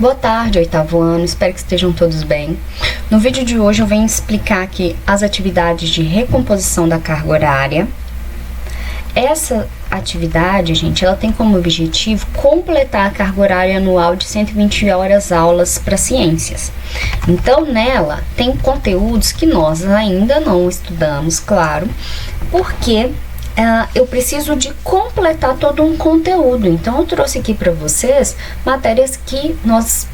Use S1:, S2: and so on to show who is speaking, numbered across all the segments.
S1: Boa tarde, oitavo ano, espero que estejam todos bem. No vídeo de hoje eu venho explicar aqui as atividades de recomposição da carga horária. Essa atividade, gente, ela tem como objetivo completar a carga horária anual de 120 horas aulas para ciências. Então, nela tem conteúdos que nós ainda não estudamos, claro, porque eu preciso de completar todo um conteúdo. Então eu trouxe aqui para vocês matérias que nós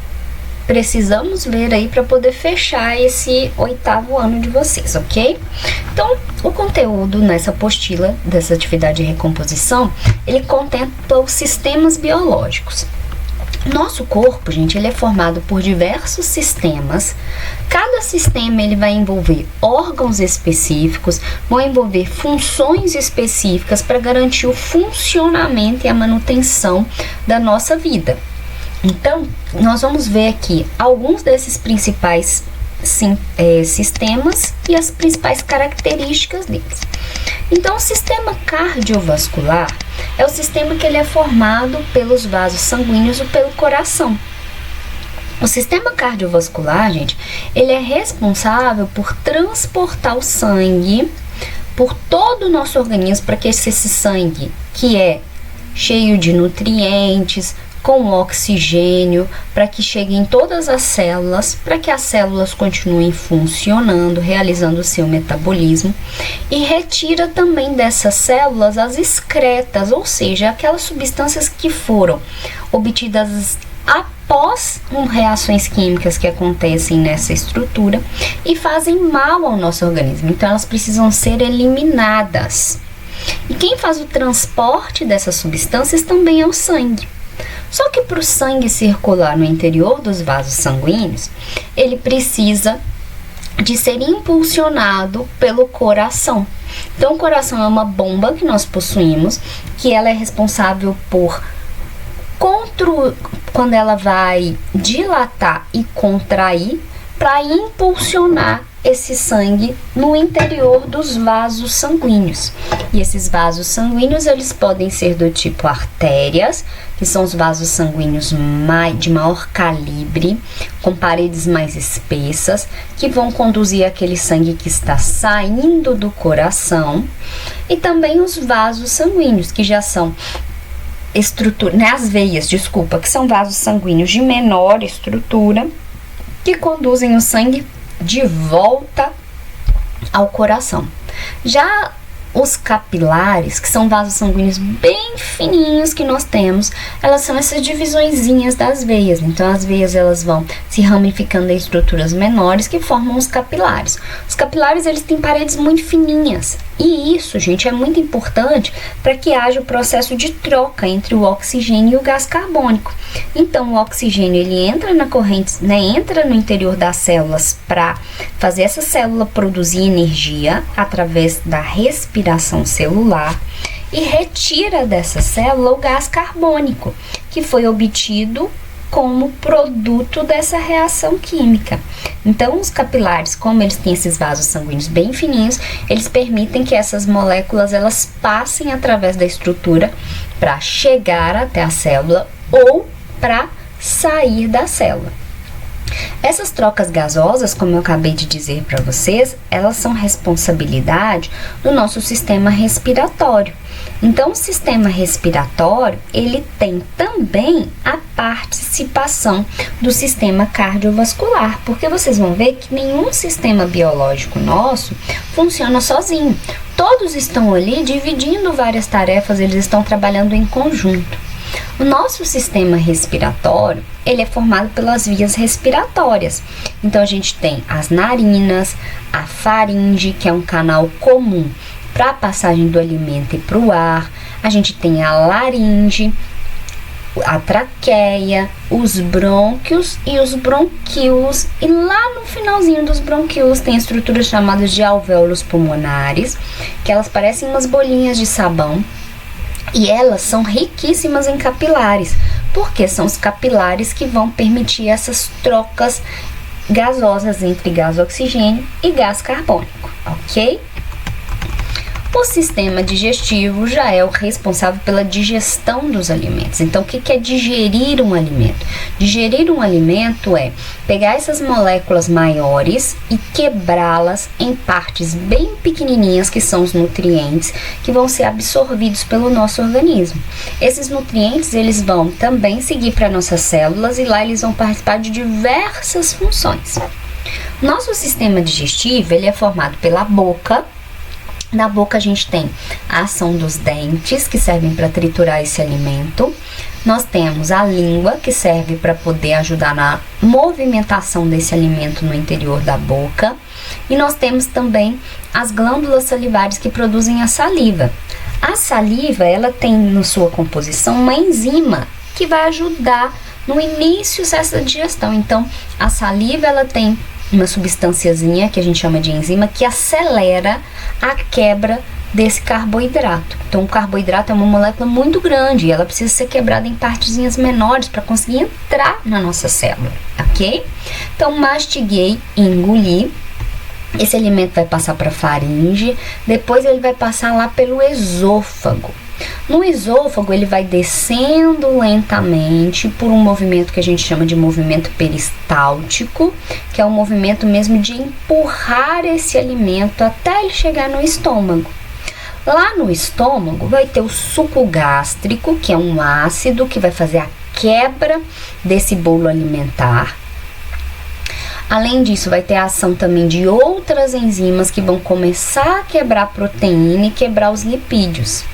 S1: precisamos ler aí para poder fechar esse oitavo ano de vocês, ok? Então o conteúdo nessa apostila dessa atividade de recomposição, ele contempla os sistemas biológicos. Nosso corpo, gente, ele é formado por diversos sistemas. Cada sistema ele vai envolver órgãos específicos, vão envolver funções específicas para garantir o funcionamento e a manutenção da nossa vida. Então, nós vamos ver aqui alguns desses principais sistemas e as principais características deles. Então, o sistema cardiovascular é o sistema que ele é formado pelos vasos sanguíneos ou pelo coração. O sistema cardiovascular, gente, ele é responsável por transportar o sangue por todo o nosso organismo para que esse sangue, que é cheio de nutrientes, com oxigênio, para que chegue em todas as células, para que as células continuem funcionando, realizando o seu metabolismo, e retira também dessas células as excretas, ou seja, aquelas substâncias que foram obtidas após reações químicas que acontecem nessa estrutura e fazem mal ao nosso organismo. Então elas precisam ser eliminadas. E quem faz o transporte dessas substâncias também é o sangue. Só que para o sangue circular no interior dos vasos sanguíneos, ele precisa de ser impulsionado pelo coração. Então, o coração é uma bomba que nós possuímos, que ela é responsável por, quando ela vai dilatar e contrair, para impulsionar esse sangue no interior dos vasos sanguíneos. E esses vasos sanguíneos, eles podem ser do tipo artérias, que são os vasos sanguíneos de maior calibre, com paredes mais espessas, que vão conduzir aquele sangue que está saindo do coração, e também os vasos sanguíneos, que já são as veias, que são vasos sanguíneos de menor estrutura, que conduzem o sangue de volta ao coração. Já os capilares, que são vasos sanguíneos bem fininhos que nós temos, elas são essas divisõezinhas das veias. Então as veias elas vão se ramificando em estruturas menores que formam os capilares. Os capilares eles têm paredes muito fininhas. E isso, gente, é muito importante para que haja o processo de troca entre o oxigênio e o gás carbônico. Então, o oxigênio ele entra na corrente, entra no interior das células para fazer essa célula produzir energia através da respiração celular e retira dessa célula o gás carbônico, que foi obtido como produto dessa reação química. Então, os capilares, como eles têm esses vasos sanguíneos bem fininhos, eles permitem que essas moléculas elas passem através da estrutura para chegar até a célula ou para sair da célula. Essas trocas gasosas, como eu acabei de dizer para vocês, elas são responsabilidade do nosso sistema respiratório. Então, o sistema respiratório, ele tem também a participação do sistema cardiovascular, porque vocês vão ver que nenhum sistema biológico nosso funciona sozinho. Todos estão ali dividindo várias tarefas, eles estão trabalhando em conjunto. O nosso sistema respiratório, ele é formado pelas vias respiratórias. Então, a gente tem as narinas, a faringe, que é um canal comum para a passagem do alimento e para o ar. A gente tem a laringe, a traqueia, os brônquios e os bronquíolos. E lá no finalzinho dos bronquíolos tem estruturas chamadas de alvéolos pulmonares, que elas parecem umas bolinhas de sabão. E elas são riquíssimas em capilares, porque são os capilares que vão permitir essas trocas gasosas entre gás oxigênio e gás carbônico, ok? O sistema digestivo já é o responsável pela digestão dos alimentos. Então, o que é digerir um alimento? Digerir um alimento é pegar essas moléculas maiores e quebrá-las em partes bem pequenininhas, que são os nutrientes, que vão ser absorvidos pelo nosso organismo. Esses nutrientes, eles vão também seguir para nossas células e lá eles vão participar de diversas funções. Nosso sistema digestivo, ele é formado pela boca. Na boca a gente tem a ação dos dentes, que servem para triturar esse alimento. Nós temos a língua, que serve para poder ajudar na movimentação desse alimento no interior da boca. E nós temos também as glândulas salivares, que produzem a saliva. A saliva, ela tem na sua composição uma enzima que vai ajudar no início dessa digestão. Então, a saliva, ela tem uma substânciazinha que a gente chama de enzima que acelera a quebra desse carboidrato. Então, o carboidrato é uma molécula muito grande e ela precisa ser quebrada em partezinhas menores para conseguir entrar na nossa célula, ok? Então, mastiguei e engoli. Esse alimento vai passar para a faringe, depois ele vai passar lá pelo esôfago. No esôfago, ele vai descendo lentamente por um movimento que a gente chama de movimento peristáltico, que é um movimento mesmo de empurrar esse alimento até ele chegar no estômago. Lá no estômago vai ter o suco gástrico, que é um ácido que vai fazer a quebra desse bolo alimentar. Além disso, vai ter a ação também de outras enzimas que vão começar a quebrar a proteína e quebrar os lipídios.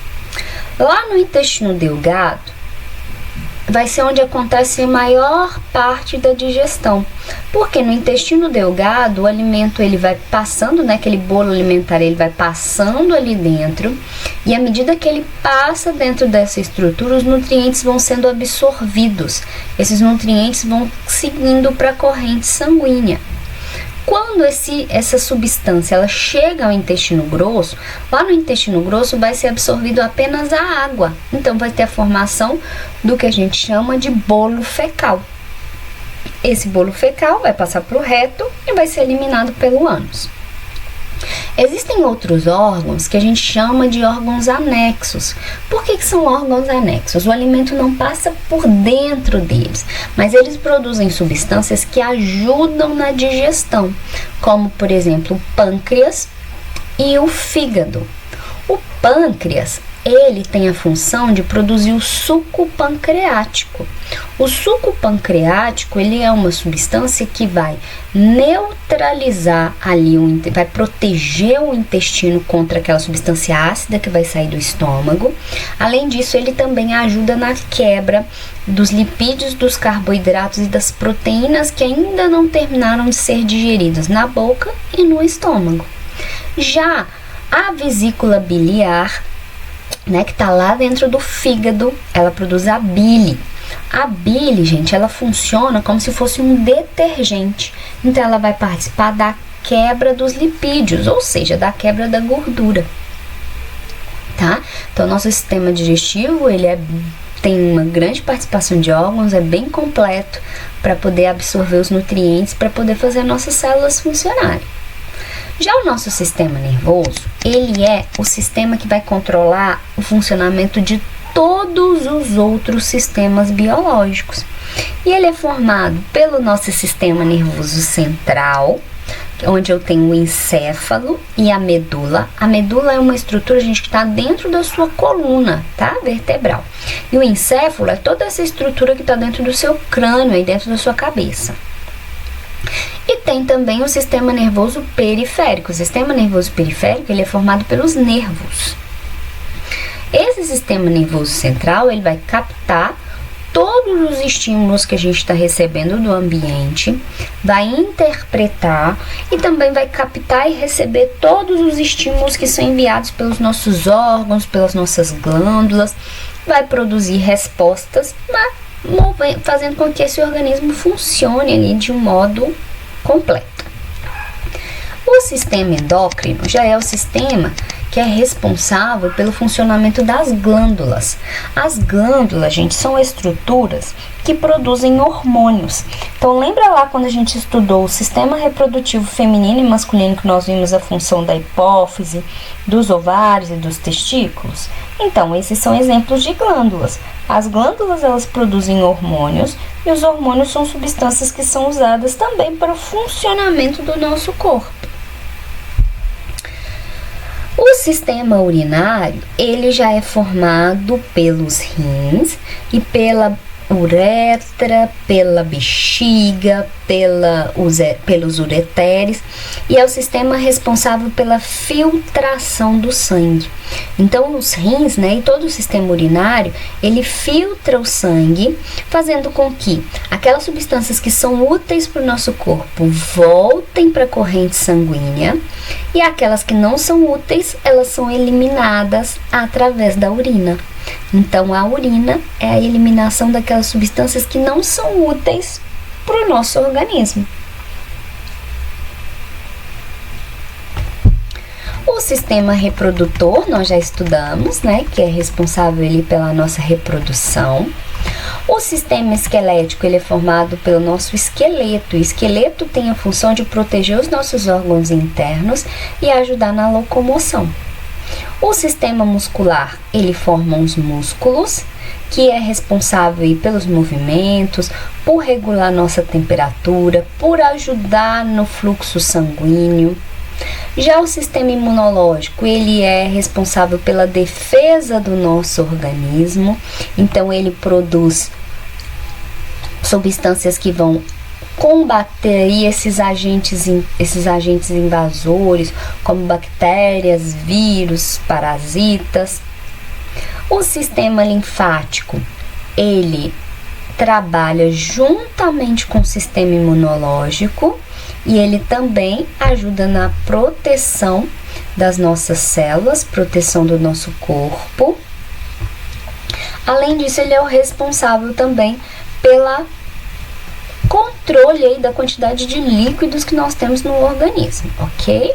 S1: Lá no intestino delgado, vai ser onde acontece a maior parte da digestão. Porque no intestino delgado, o alimento ele vai passando, né, aquele bolo alimentar, ele vai passando ali dentro. E à medida que ele passa dentro dessa estrutura, os nutrientes vão sendo absorvidos. Esses nutrientes vão seguindo para a corrente sanguínea. Quando essa substância ela chega ao intestino grosso, lá no intestino grosso vai ser absorvido apenas a água. Então vai ter a formação do que a gente chama de bolo fecal. Esse bolo fecal vai passar para o reto e vai ser eliminado pelo ânus. Existem outros órgãos que a gente chama de órgãos anexos. Por que são órgãos anexos? O alimento não passa por dentro deles, mas eles produzem substâncias que ajudam na digestão, como, por exemplo, o pâncreas e o fígado. O pâncreas, ele tem a função de produzir o suco pancreático. O suco pancreático, ele é uma substância que vai neutralizar ali, vai proteger o intestino contra aquela substância ácida que vai sair do estômago. Além disso, ele também ajuda na quebra dos lipídios, dos carboidratos e das proteínas que ainda não terminaram de ser digeridos na boca e no estômago. Já a vesícula biliar, né, que está lá dentro do fígado, ela produz a bile. A bile, gente, ela funciona como se fosse um detergente. Então, ela vai participar da quebra dos lipídios, ou seja, da quebra da gordura, tá? Então, nosso sistema digestivo, ele tem uma grande participação de órgãos, é bem completo para poder absorver os nutrientes, para poder fazer nossas células funcionarem. Já o nosso sistema nervoso, ele é o sistema que vai controlar o funcionamento de todos os outros sistemas biológicos. E ele é formado pelo nosso sistema nervoso central, onde eu tenho o encéfalo e a medula. A medula é uma estrutura, gente, que está dentro da sua coluna, tá? Vertebral. E o encéfalo é toda essa estrutura que está dentro do seu crânio, aí dentro da sua cabeça. E tem também o sistema nervoso periférico. O sistema nervoso periférico, ele é formado pelos nervos. Esse sistema nervoso central, ele vai captar todos os estímulos que a gente está recebendo do ambiente, vai interpretar e também vai captar e receber todos os estímulos que são enviados pelos nossos órgãos, pelas nossas glândulas, vai produzir respostas, fazendo com que esse organismo funcione ali de um modo completo. O sistema endócrino já é o sistema que é responsável pelo funcionamento das glândulas. As glândulas, gente, são estruturas que produzem hormônios. Então, lembra lá quando a gente estudou o sistema reprodutivo feminino e masculino, que nós vimos a função da hipófise, dos ovários e dos testículos? Então, esses são exemplos de glândulas. As glândulas, elas produzem hormônios, e os hormônios são substâncias que são usadas também para o funcionamento do nosso corpo. O sistema urinário, ele já é formado pelos rins e pela uretra, pela bexiga, pelos ureteres, e é o sistema responsável pela filtração do sangue. Então, os rins, né, e todo o sistema urinário, ele filtra o sangue, fazendo com que aquelas substâncias que são úteis para o nosso corpo voltem para a corrente sanguínea, e aquelas que não são úteis, elas são eliminadas através da urina. Então, a urina é a eliminação daquelas substâncias que não são úteis para o nosso organismo. O sistema reprodutor, nós já estudamos, né, que é responsável ali pela nossa reprodução. O sistema esquelético, ele é formado pelo nosso esqueleto. O esqueleto tem a função de proteger os nossos órgãos internos e ajudar na locomoção. O sistema muscular, ele forma os músculos, que é responsável aí pelos movimentos, por regular nossa temperatura, por ajudar no fluxo sanguíneo. Já o sistema imunológico, ele é responsável pela defesa do nosso organismo, então ele produz substâncias que vão combater aí esses agentes invasores, como bactérias, vírus, parasitas. O sistema linfático, ele trabalha juntamente com o sistema imunológico e ele também ajuda na proteção das nossas células, proteção do nosso corpo. Além disso, ele é o responsável também pela controle aí da quantidade de líquidos que nós temos no organismo, ok?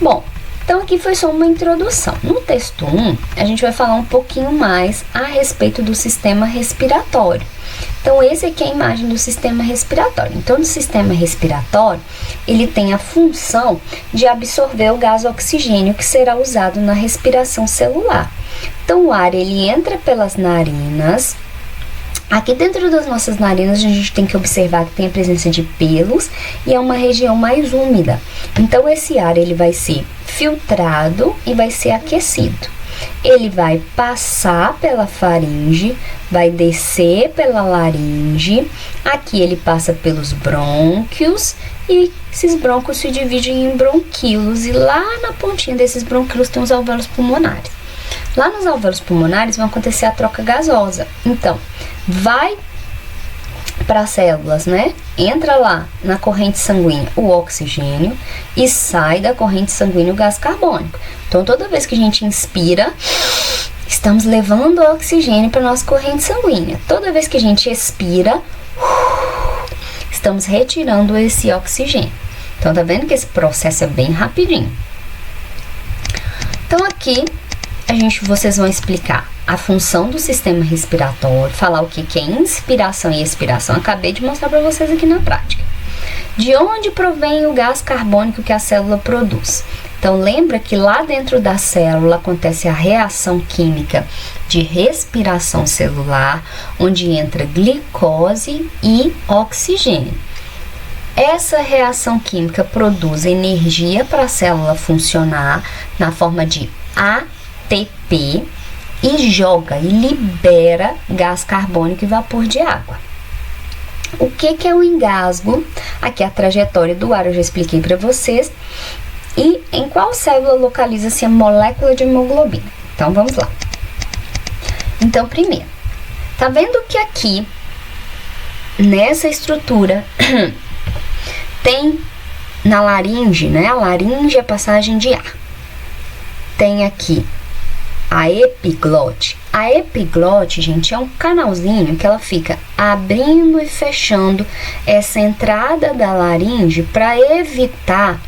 S1: Bom, então aqui foi só uma introdução. No texto 1, a gente vai falar um pouquinho mais a respeito do sistema respiratório. Então, esse aqui é a imagem do sistema respiratório. Então, no sistema respiratório, ele tem a função de absorver o gás oxigênio que será usado na respiração celular. Então, o ar, ele entra pelas narinas. Aqui dentro das nossas narinas, a gente tem que observar que tem a presença de pelos e é uma região mais úmida. Então, esse ar, ele vai ser filtrado e vai ser aquecido. Ele vai passar pela faringe, vai descer pela laringe, aqui ele passa pelos brônquios e esses brônquios se dividem em bronquíolos e lá na pontinha desses bronquíolos tem os alvéolos pulmonares. Lá nos alvéolos pulmonares vai acontecer a troca gasosa, então vai para as células, né? Entra lá na corrente sanguínea o oxigênio e sai da corrente sanguínea o gás carbônico. Então, toda vez que a gente inspira, estamos levando o oxigênio para a nossa corrente sanguínea. Toda vez que a gente expira, estamos retirando esse oxigênio. Então, tá vendo que esse processo é bem rapidinho. Então, aqui vocês vão explicar a função do sistema respiratório, falar o que é inspiração e expiração. Acabei de mostrar para vocês aqui na prática. De onde provém o gás carbônico que a célula produz? Então, lembra que lá dentro da célula acontece a reação química de respiração celular, onde entra glicose e oxigênio. Essa reação química produz energia para a célula funcionar na forma de ATP e joga e libera gás carbônico e vapor de água. O que é o engasgo? Aqui a trajetória do ar eu já expliquei para vocês. E em qual célula localiza-se a molécula de hemoglobina? Então, vamos lá. Então, primeiro, tá vendo que aqui, nessa estrutura, tem na laringe, né? A laringe é a passagem de ar. Tem aqui a epiglote. A epiglote, gente, é um canalzinho que ela fica abrindo e fechando essa entrada da laringe para evitar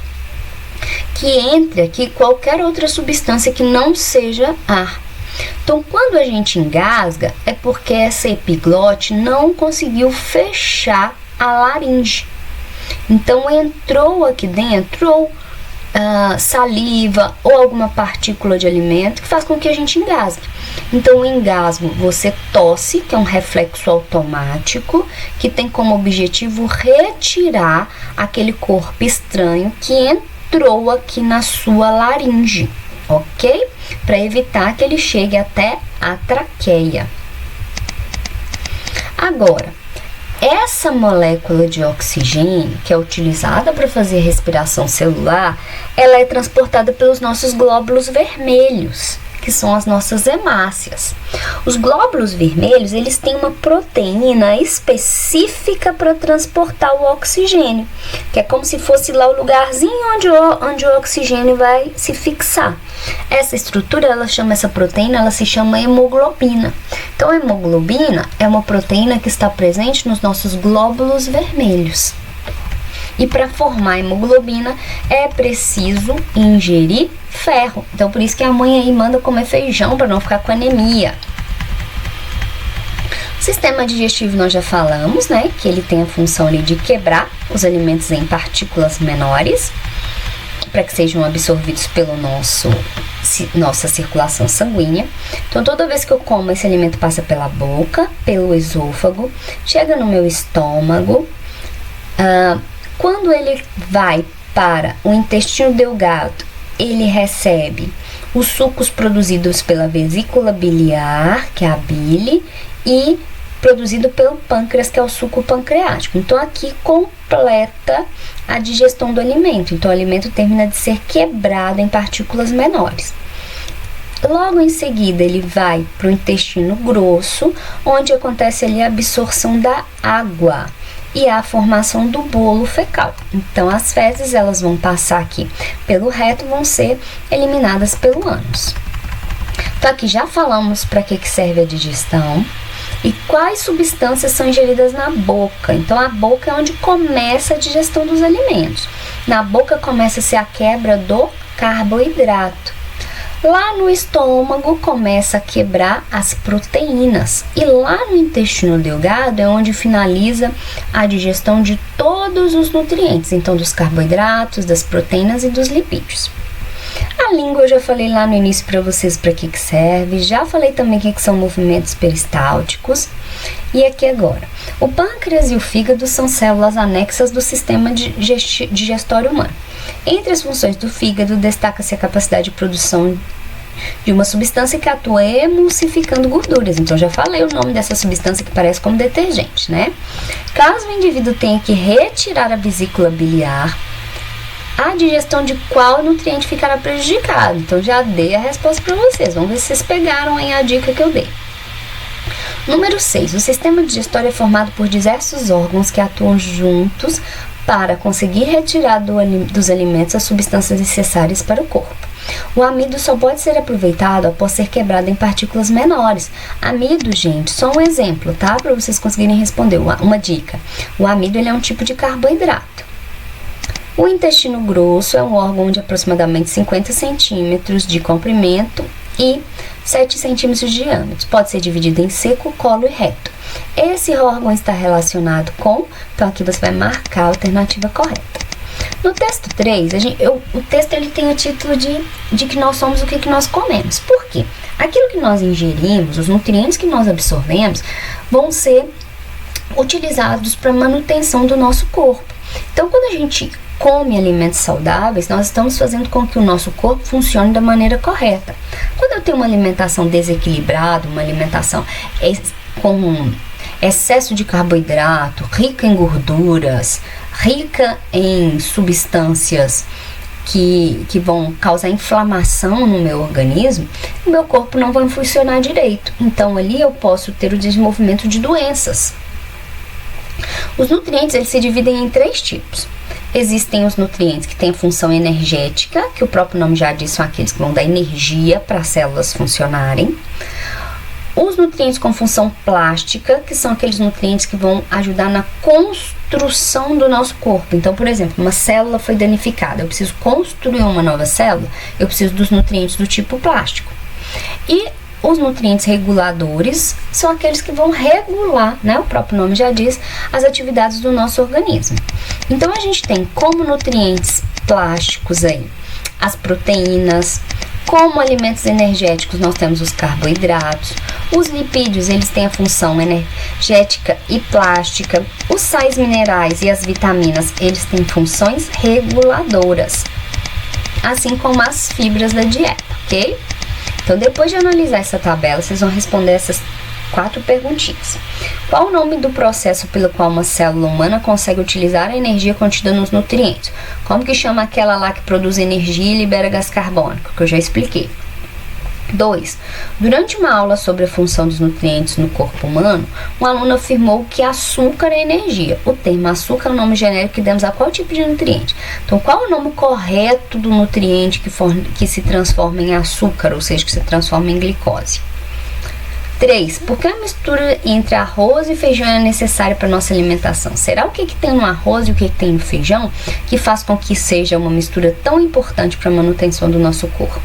S1: que entre aqui qualquer outra substância que não seja ar. Então, quando a gente engasga, é porque essa epiglote não conseguiu fechar a laringe. Então, entrou aqui dentro saliva ou alguma partícula de alimento que faz com que a gente engasgue. Então, o engasgo, você tosse, que é um reflexo automático, que tem como objetivo retirar aquele corpo estranho que entrou aqui na sua laringe, ok? Para evitar que ele chegue até a traqueia. Agora, essa molécula de oxigênio, que é utilizada para fazer respiração celular, ela é transportada pelos nossos glóbulos vermelhos, que são as nossas hemácias. Os glóbulos vermelhos, eles têm uma proteína específica para transportar o oxigênio, que é como se fosse lá o lugarzinho onde o oxigênio vai se fixar. Essa estrutura, essa proteína, ela se chama hemoglobina. Então, a hemoglobina é uma proteína que está presente nos nossos glóbulos vermelhos. E para formar hemoglobina é preciso ingerir ferro. Então, por isso que a mãe aí manda comer feijão para não ficar com anemia. O sistema digestivo nós já falamos, né? Que ele tem a função ali de quebrar os alimentos em partículas menores para que sejam absorvidos pela nossa circulação sanguínea. Então, toda vez que eu como, esse alimento passa pela boca, pelo esôfago, chega no meu estômago. Quando ele vai para o intestino delgado, ele recebe os sucos produzidos pela vesícula biliar, que é a bile, e produzido pelo pâncreas, que é o suco pancreático. Então, aqui completa a digestão do alimento. Então, o alimento termina de ser quebrado em partículas menores. Logo em seguida, ele vai para o intestino grosso, onde acontece ali a absorção da água e a formação do bolo fecal. Então, as fezes, elas vão passar aqui pelo reto, vão ser eliminadas pelo ânus. Então, aqui já falamos para que serve a digestão e quais substâncias são ingeridas na boca. Então, a boca é onde começa a digestão dos alimentos. Na boca começa-se a quebra do carboidrato. Lá no estômago começa a quebrar as proteínas e lá no intestino delgado é onde finaliza a digestão de todos os nutrientes, então dos carboidratos, das proteínas e dos lipídios. A língua eu já falei lá no início para vocês para que serve, já falei também o que são movimentos peristálticos. E aqui agora, o pâncreas e o fígado são células anexas do sistema digestório humano. Entre as funções do fígado, destaca-se a capacidade de produção de uma substância que atua emulsificando gorduras. Então, já falei o nome dessa substância que parece como detergente, né? Caso o indivíduo tenha que retirar a vesícula biliar, a digestão de qual nutriente ficará prejudicado? Então, já dei a resposta para vocês. Vamos ver se vocês pegaram aí a dica que eu dei. Número 6. O sistema digestório é formado por diversos órgãos que atuam juntos para conseguir retirar dos alimentos as substâncias necessárias para o corpo. O amido só pode ser aproveitado após ser quebrado em partículas menores. Amido, gente, só um exemplo, tá? Para vocês conseguirem responder. Uma dica. O amido, ele é um tipo de carboidrato. O intestino grosso é um órgão de aproximadamente 50 centímetros de comprimento e 7 centímetros de diâmetro. Pode ser dividido em seco, colo e reto. Esse órgão está relacionado com... Então, aqui você vai marcar a alternativa correta. No texto 3, o texto ele tem o título de que nós somos o que nós comemos. Por quê? Aquilo que nós ingerimos, os nutrientes que nós absorvemos, vão ser utilizados para manutenção do nosso corpo. Então, quando a gente come alimentos saudáveis, nós estamos fazendo com que o nosso corpo funcione da maneira correta. Quando eu tenho uma alimentação desequilibrada, uma alimentação com excesso de carboidrato, rica em gorduras, rica em substâncias que vão causar inflamação no meu organismo, o meu corpo não vai funcionar direito. Então, ali eu posso ter o desenvolvimento de doenças. Os nutrientes, eles se dividem em 3 tipos. Existem os nutrientes que têm função energética, que o próprio nome já diz, são aqueles que vão dar energia para as células funcionarem. Os nutrientes com função plástica, que são aqueles nutrientes que vão ajudar na construção construção do nosso corpo. Então, por exemplo, uma célula foi danificada, eu preciso construir uma nova célula, eu preciso dos nutrientes do tipo plástico. E os nutrientes reguladores são aqueles que vão regular, né, o próprio nome já diz, as atividades do nosso organismo. Então, a gente tem como nutrientes plásticos aí as proteínas. Como alimentos energéticos, nós temos os carboidratos. Os lipídios, eles têm a função energética e plástica. Os sais minerais e as vitaminas, eles têm funções reguladoras, assim como as fibras da dieta, ok? Então, depois de analisar essa tabela, vocês vão responder essas 4 perguntinhas. Qual o nome do processo pelo qual uma célula humana consegue utilizar a energia contida nos nutrientes? Como que chama aquela lá que produz energia e libera gás carbônico, que eu já expliquei. 2. Durante uma aula sobre a função dos nutrientes no corpo humano, um aluno afirmou que açúcar é energia. O termo açúcar é o nome genérico que demos a qual tipo de nutriente? Então, qual é o nome correto do nutriente que se transforma em açúcar, ou seja, que se transforma em glicose? 3. Por que a mistura entre arroz e feijão é necessária para a nossa alimentação? Será o que tem no arroz e o que tem no feijão que faz com que seja uma mistura tão importante para a manutenção do nosso corpo?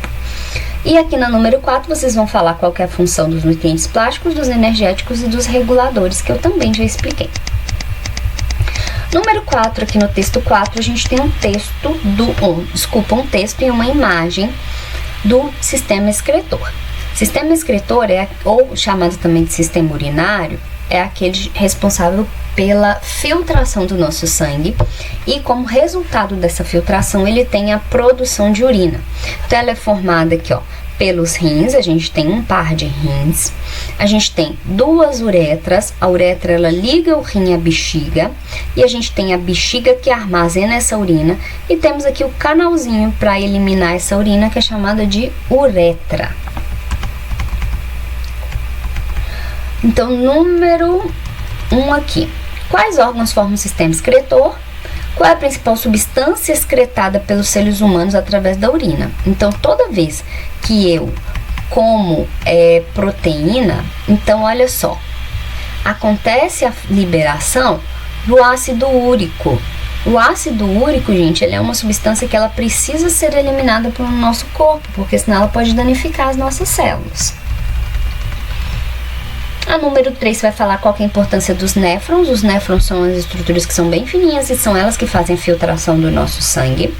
S1: E aqui na número 4 vocês vão falar qual que é a função dos nutrientes plásticos, dos energéticos e dos reguladores, que eu também já expliquei. Número 4, aqui no texto 4, a gente tem um texto um texto e uma imagem do sistema excretor. Sistema excretor, ou chamado também de sistema urinário, é aquele responsável pela filtração do nosso sangue, e como resultado dessa filtração ele tem a produção de urina. Então ela é formada aqui, ó, pelos rins. A gente tem um par de rins, a gente tem 2 uretras. A uretra ela liga o rim à bexiga, e a gente tem a bexiga que armazena essa urina, e temos aqui o canalzinho para eliminar essa urina, que é chamada de uretra. Então, número 1 aqui. Quais órgãos formam o sistema excretor? Qual é a principal substância excretada pelos seres humanos através da urina? Então, toda vez que eu como proteína, então olha só, acontece a liberação do ácido úrico. O ácido úrico, gente, ele é uma substância que ela precisa ser eliminada pelo nosso corpo, porque senão ela pode danificar as nossas células. A número 3 vai falar qual que é a importância dos néfrons. Os néfrons são as estruturas que são bem fininhas e são elas que fazem a filtração do nosso sangue.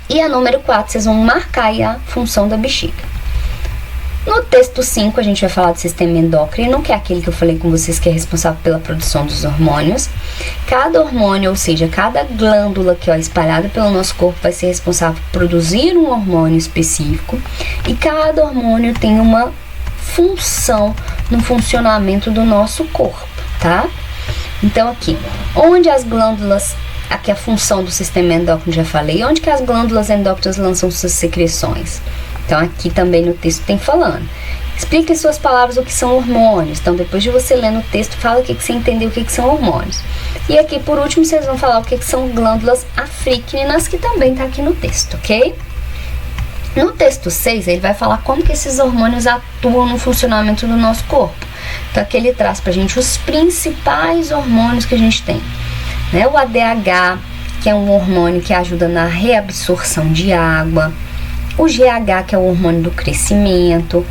S1: E a número 4, vocês vão marcar aí a função da bexiga. No texto 5, a gente vai falar do sistema endócrino, que é aquele que eu falei com vocês que é responsável pela produção dos hormônios. Cada hormônio, ou seja, cada glândula que é espalhada pelo nosso corpo vai ser responsável por produzir um hormônio específico. E cada hormônio tem uma função no funcionamento do nosso corpo, tá? Então aqui, onde as glândulas, aqui a função do sistema endócrino já falei, onde que as glândulas endócrinas lançam suas secreções? Então aqui também no texto tem falando. Explique em suas palavras o que são hormônios. Então depois de você ler no texto, fala o que você entendeu o que são hormônios. E aqui por último vocês vão falar o que são glândulas afríquinas, que também tá aqui no texto, ok? No texto 6, ele vai falar como que esses hormônios atuam no funcionamento do nosso corpo. Então, aqui ele traz pra gente os principais hormônios que a gente tem, né? O ADH, que é um hormônio que ajuda na reabsorção de água. O GH, que é o hormônio do crescimento.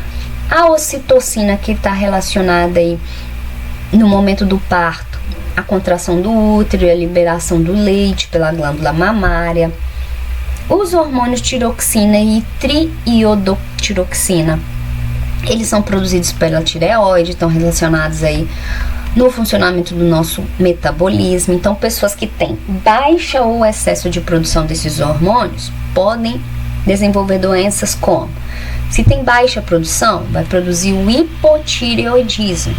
S1: A ocitocina, que está relacionada aí no momento do parto, a contração do útero e a liberação do leite pela glândula mamária. Os hormônios tiroxina e triiodotiroxina, eles são produzidos pela tireoide, estão relacionados aí no funcionamento do nosso metabolismo. Então, pessoas que têm baixa ou excesso de produção desses hormônios podem desenvolver doenças como, se tem baixa produção, vai produzir o hipotireoidismo.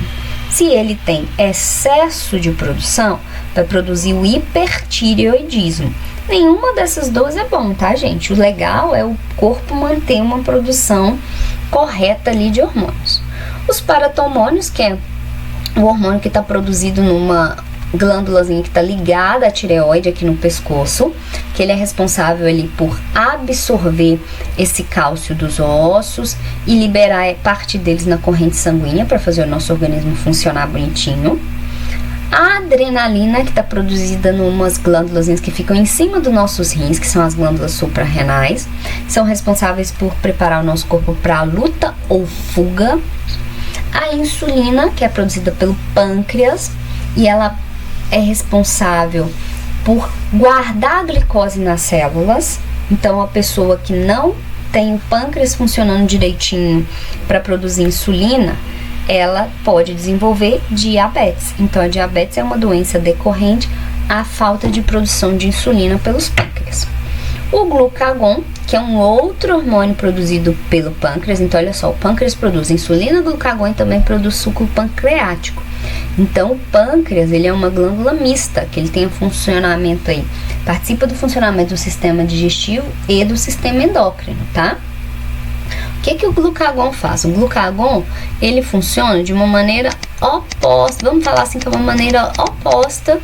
S1: Se ele tem excesso de produção, vai produzir o hipertireoidismo. Nenhuma dessas duas é bom, tá, gente? O legal é o corpo manter uma produção correta ali de hormônios. Os paratormônios, que é o hormônio que está produzido numa glândulazinha que está ligada à tireoide aqui no pescoço, que ele é responsável ali por absorver esse cálcio dos ossos e liberar parte deles na corrente sanguínea para fazer o nosso organismo funcionar bonitinho. A adrenalina, que está produzida em umas glândulas que ficam em cima dos nossos rins, que são as glândulas suprarrenais, são responsáveis por preparar o nosso corpo para a luta ou fuga. A insulina, que é produzida pelo pâncreas, e ela é responsável por guardar a glicose nas células. Então, a pessoa que não tem o pâncreas funcionando direitinho para produzir insulina, ela pode desenvolver diabetes. Então, a diabetes é uma doença decorrente à falta de produção de insulina pelos pâncreas. O glucagon, que é um outro hormônio produzido pelo pâncreas. Então, olha só, o pâncreas produz insulina, glucagon e também produz suco pancreático. Então, o pâncreas, ele é uma glândula mista, que ele tem um funcionamento aí, participa do funcionamento do sistema digestivo e do sistema endócrino, tá? O que o glucagon faz? O glucagon, ele funciona de uma maneira oposta, vamos falar assim, que é uma maneira oposta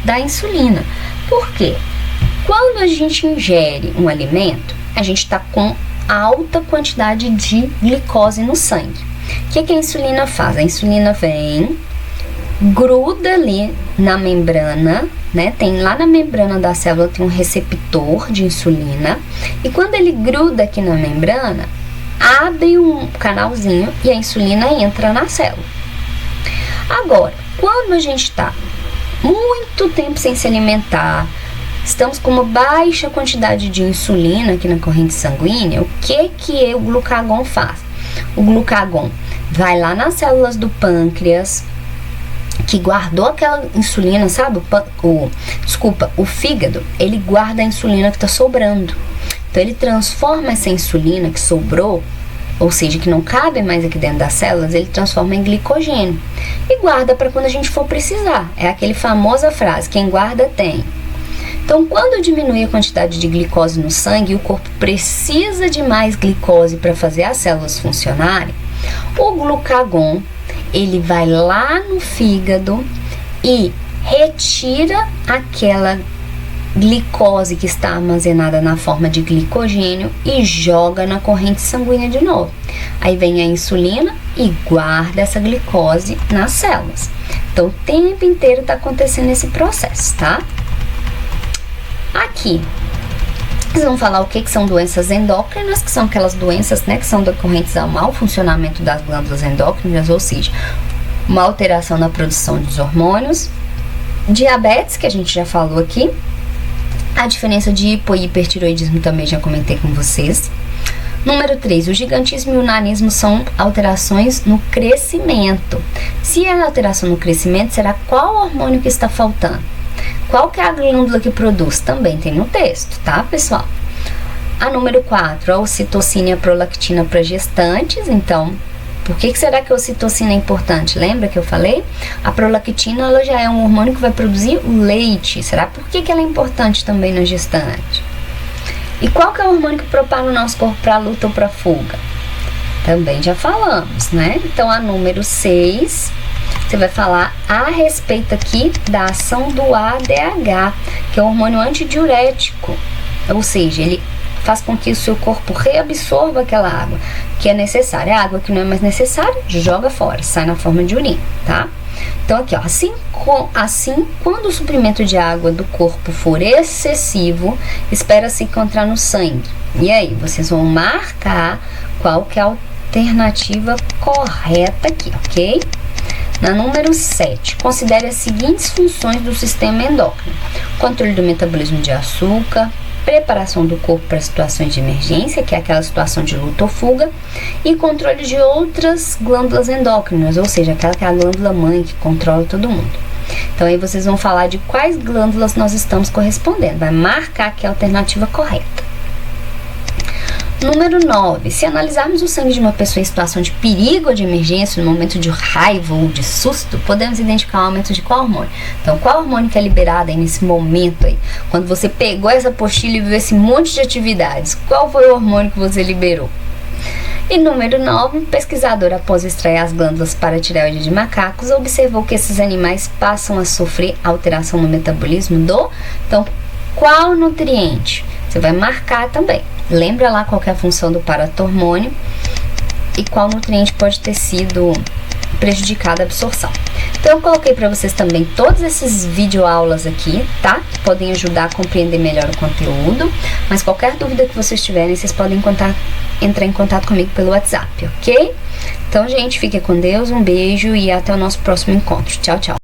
S1: da insulina. Por quê? Quando a gente ingere um alimento, a gente está com alta quantidade de glicose no sangue. O que a insulina faz? A insulina vem, gruda ali na membrana, né? Tem lá na membrana da célula tem um receptor de insulina, e quando ele gruda aqui na membrana, abre um canalzinho e a insulina entra na célula. Agora, quando a gente está muito tempo sem se alimentar, estamos com uma baixa quantidade de insulina aqui na corrente sanguínea, o que o glucagon faz? O glucagon vai lá nas células do pâncreas, que guardou aquela insulina, sabe? O fígado, ele guarda a insulina que está sobrando. Então, ele transforma essa insulina que sobrou, ou seja, que não cabe mais aqui dentro das células, ele transforma em glicogênio e guarda para quando a gente for precisar. É aquele famosa frase, quem guarda tem. Então, quando diminui a quantidade de glicose no sangue, o corpo precisa de mais glicose para fazer as células funcionarem, o glucagon, ele vai lá no fígado e retira aquela glicose que está armazenada na forma de glicogênio e joga na corrente sanguínea de novo. Aí vem a insulina e guarda essa glicose nas células. Então, o tempo inteiro está acontecendo esse processo, tá? Aqui, eles vão falar o que são doenças endócrinas, que são aquelas doenças, né, que são decorrentes ao mau funcionamento das glândulas endócrinas, ou seja, uma alteração na produção dos hormônios. Diabetes, que a gente já falou aqui. A diferença de hipo e hipertiroidismo também já comentei com vocês. Número 3, o gigantismo e o nanismo são alterações no crescimento. Se é alteração no crescimento, será qual hormônio que está faltando? Qual que é a glândula que produz? Também tem no texto, tá, pessoal? A número 4, a ocitocina e a prolactina para gestantes. Então, por que será que a ocitocina é importante? Lembra que eu falei? A prolactina, ela já é um hormônio que vai produzir o leite. Será por que ela é importante também na gestante? E qual que é o hormônio que prepara o nosso corpo para a luta ou para a fuga? Também já falamos, né? Então, a número 6... você vai falar a respeito aqui da ação do ADH, que é um hormônio antidiurético, ou seja, ele faz com que o seu corpo reabsorva aquela água que é necessária. A água que não é mais necessária, joga fora, sai na forma de urina, tá? Então aqui, ó, assim quando o suprimento de água do corpo for excessivo, espera-se encontrar no sangue. E aí, vocês vão marcar qual que é a alternativa correta aqui, ok? Na número 7, considere as seguintes funções do sistema endócrino: controle do metabolismo de açúcar, preparação do corpo para situações de emergência, que é aquela situação de luta ou fuga, e controle de outras glândulas endócrinas, ou seja, aquela que é a glândula mãe que controla todo mundo. Então aí vocês vão falar de quais glândulas nós estamos correspondendo, vai marcar aqui a alternativa correta. Número 9, se analisarmos o sangue de uma pessoa em situação de perigo ou de emergência, no momento de raiva ou de susto, podemos identificar o aumento de qual hormônio? Então, qual hormônio que é liberado aí nesse momento aí? Quando você pegou essa apostila e viu esse monte de atividades, qual foi o hormônio que você liberou? E número 9, pesquisador, após extrair as glândulas paratireoide de macacos, observou que esses animais passam a sofrer alteração no metabolismo do... Então, qual nutriente? Você vai marcar também. Lembra lá qual que é a função do paratormônio e qual nutriente pode ter sido prejudicado a absorção. Então eu coloquei para vocês também todos esses videoaulas aqui, tá? Que podem ajudar a compreender melhor o conteúdo. Mas qualquer dúvida que vocês tiverem, vocês podem entrar em contato comigo pelo WhatsApp, ok? Então, gente, fique com Deus, um beijo e até o nosso próximo encontro. Tchau, tchau.